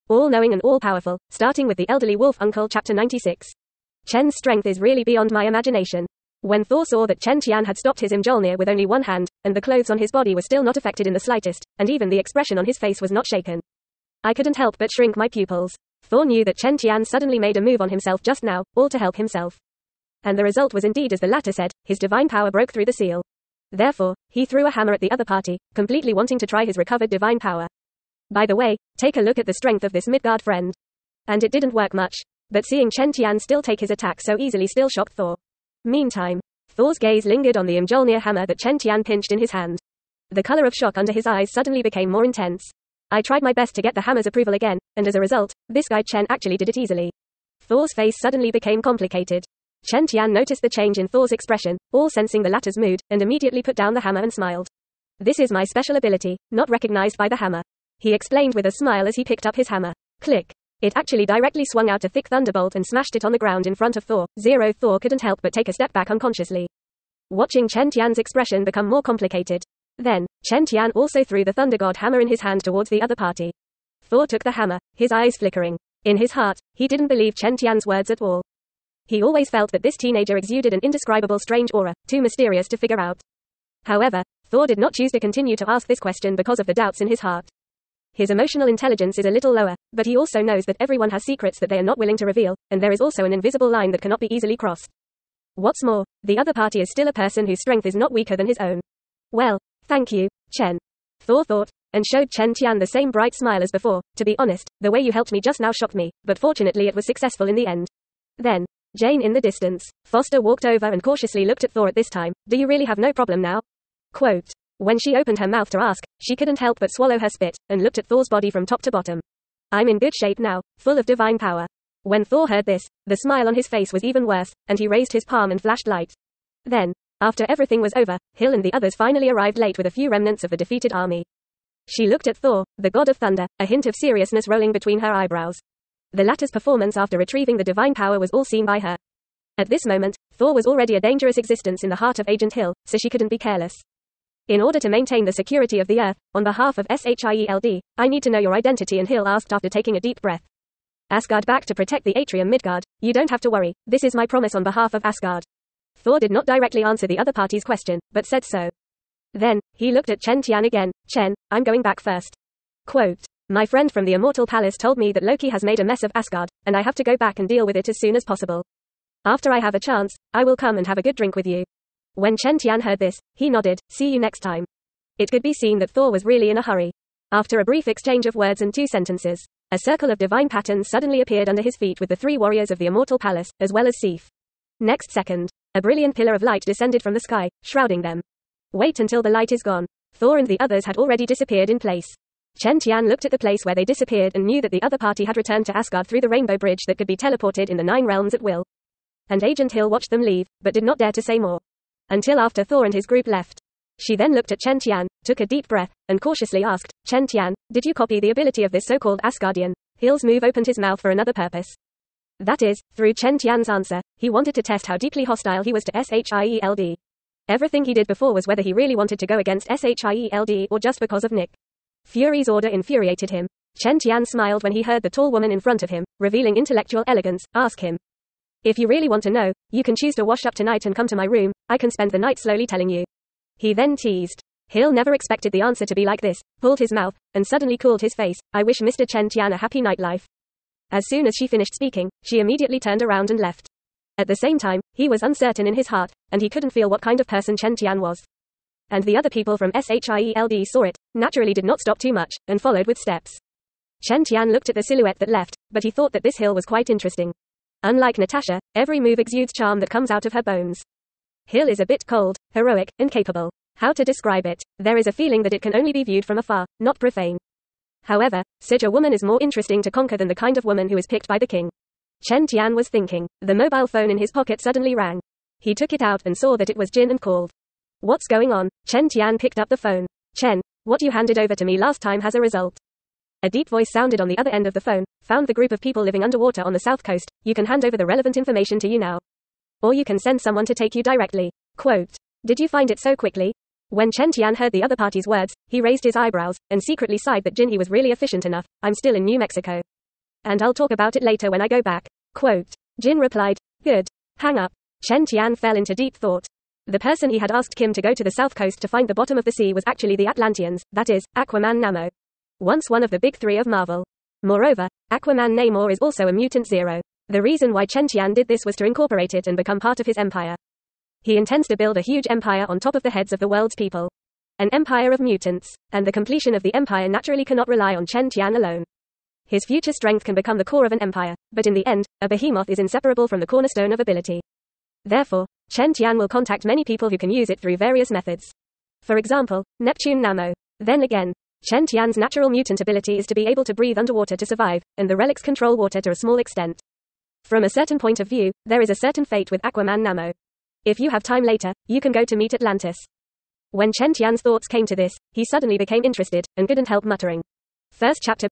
all-knowing and all-powerful, starting with the elderly wolf uncle chapter 96. Chen's strength is really beyond my imagination. When Thor saw that Chen Tian had stopped his Mjolnir with only one hand, and the clothes on his body were still not affected in the slightest, and even the expression on his face was not shaken, I couldn't help but shrink my pupils. Thor knew that Chen Tian suddenly made a move on himself just now, all to help himself. And the result was indeed as the latter said, his divine power broke through the seal. Therefore, he threw a hammer at the other party, completely wanting to try his recovered divine power. By the way, take a look at the strength of this Midgard friend. And it didn't work much. But seeing Chen Tian still take his attack so easily still shocked Thor. Meantime, Thor's gaze lingered on the Mjolnir hammer that Chen Tian pinched in his hand. The color of shock under his eyes suddenly became more intense. I tried my best to get the hammer's approval again, and as a result, this guy Chen actually did it easily. Thor's face suddenly became complicated. Chen Tian noticed the change in Thor's expression, all sensing the latter's mood, and immediately put down the hammer and smiled. This is my special ability, not recognized by the hammer, he explained with a smile as he picked up his hammer. Click. It actually directly swung out a thick thunderbolt and smashed it on the ground in front of Thor. Thor couldn't help but take a step back unconsciously, watching Chen Tian's expression become more complicated. Then, Chen Tian also threw the Thunder God hammer in his hand towards the other party. Thor took the hammer, his eyes flickering. In his heart, he didn't believe Chen Tian's words at all. He always felt that this teenager exuded an indescribable strange aura, too mysterious to figure out. However, Thor did not choose to continue to ask this question because of the doubts in his heart. His emotional intelligence is a little lower, but he also knows that everyone has secrets that they are not willing to reveal, and there is also an invisible line that cannot be easily crossed. What's more, the other party is still a person whose strength is not weaker than his own. Well, thank you, Chen. Thor thought, and showed Chen Tian the same bright smile as before. To be honest, the way you helped me just now shocked me, but fortunately it was successful in the end. Then, Jane in the distance. Foster walked over and cautiously looked at Thor at this time. Do you really have no problem now? Quote. When she opened her mouth to ask, she couldn't help but swallow her spit, and looked at Thor's body from top to bottom. I'm in good shape now, full of divine power. When Thor heard this, the smile on his face was even worse, and he raised his palm and flashed light. Then, after everything was over, Hill and the others finally arrived late with a few remnants of the defeated army. She looked at Thor, the god of thunder, a hint of seriousness rolling between her eyebrows. The latter's performance after retrieving the divine power was all seen by her. At this moment, Thor was already a dangerous existence in the heart of Agent Hill, so she couldn't be careless. In order to maintain the security of the Earth, on behalf of SHIELD, I need to know your identity, and Hill asked after taking a deep breath. Asgard back to protect the atrium Midgard. You don't have to worry, this is my promise on behalf of Asgard. Thor did not directly answer the other party's question, but said so. Then, he looked at Chen Tian again. Chen, I'm going back first. Quote. My friend from the Immortal Palace told me that Loki has made a mess of Asgard, and I have to go back and deal with it as soon as possible. After I have a chance, I will come and have a good drink with you. When Chen Tian heard this, he nodded. See you next time. It could be seen that Thor was really in a hurry. After a brief exchange of words and 2 sentences, a circle of divine patterns suddenly appeared under his feet with the 3 warriors of the Immortal Palace, as well as Sif. Next second, a brilliant pillar of light descended from the sky, shrouding them. Wait until the light is gone. Thor and the others had already disappeared in place. Chen Tian looked at the place where they disappeared and knew that the other party had returned to Asgard through the rainbow bridge that could be teleported in the 9 realms at will. And Agent Hill watched them leave, but did not dare to say more. Until after Thor and his group left. She then looked at Chen Tian, took a deep breath, and cautiously asked, Chen Tian, did you copy the ability of this so-called Asgardian? Hill's move opened his mouth for another purpose. That is, through Chen Tian's answer, he wanted to test how deeply hostile he was to SHIELD. Everything he did before was whether he really wanted to go against SHIELD or just because of Nick Fury's order infuriated him. Chen Tian smiled when he heard the tall woman in front of him, revealing intellectual elegance, ask him. If you really want to know, you can choose to wash up tonight and come to my room, I can spend the night slowly telling you. He then teased. Hill never expected the answer to be like this, pulled his mouth, and suddenly cooled his face. I wish Mr. Chen Tian a happy nightlife. As soon as she finished speaking, she immediately turned around and left. At the same time, he was uncertain in his heart, and he couldn't feel what kind of person Chen Tian was. And the other people from SHIELD saw it, naturally did not stop too much, and followed with steps. Chen Tian looked at the silhouette that left, but he thought that this Hill was quite interesting. Unlike Natasha, every move exudes charm that comes out of her bones. Hill is a bit cold, heroic, and capable. How to describe it? There is a feeling that it can only be viewed from afar, not profane. However, such a woman is more interesting to conquer than the kind of woman who is picked by the king. Chen Tian was thinking. The mobile phone in his pocket suddenly rang. He took it out and saw that it was Jin and called. What's going on? Chen Tian picked up the phone. Chen, what you handed over to me last time has a result. A deep voice sounded on the other end of the phone. Found the group of people living underwater on the south coast. You can hand over the relevant information to you now. Or you can send someone to take you directly. Quote. Did you find it so quickly? When Chen Tian heard the other party's words, he raised his eyebrows, and secretly sighed that Jin he was really efficient enough. I'm still in New Mexico. And I'll talk about it later when I go back. Quote. Jin replied, good. Hang up. Chen Tian fell into deep thought. The person he had asked Kim to go to the south coast to find the bottom of the sea was actually the Atlanteans, that is, Aquaman Namor. Once one of the big three of Marvel. Moreover, Aquaman Namor is also a mutant zero. The reason why Chen Tian did this was to incorporate it and become part of his empire. He intends to build a huge empire on top of the heads of the world's people. An empire of mutants, and the completion of the empire naturally cannot rely on Chen Tian alone. His future strength can become the core of an empire, but in the end, a behemoth is inseparable from the cornerstone of ability. Therefore, Chen Tian will contact many people who can use it through various methods. For example, Neptune Namo. Then again, Chen Tian's natural mutant ability is to be able to breathe underwater to survive, and the relics control water to a small extent. From a certain point of view, there is a certain fate with Aquaman Namo. If you have time later, you can go to meet Atlantis. When Chen Tian's thoughts came to this, he suddenly became interested, and couldn't help muttering. First chapter,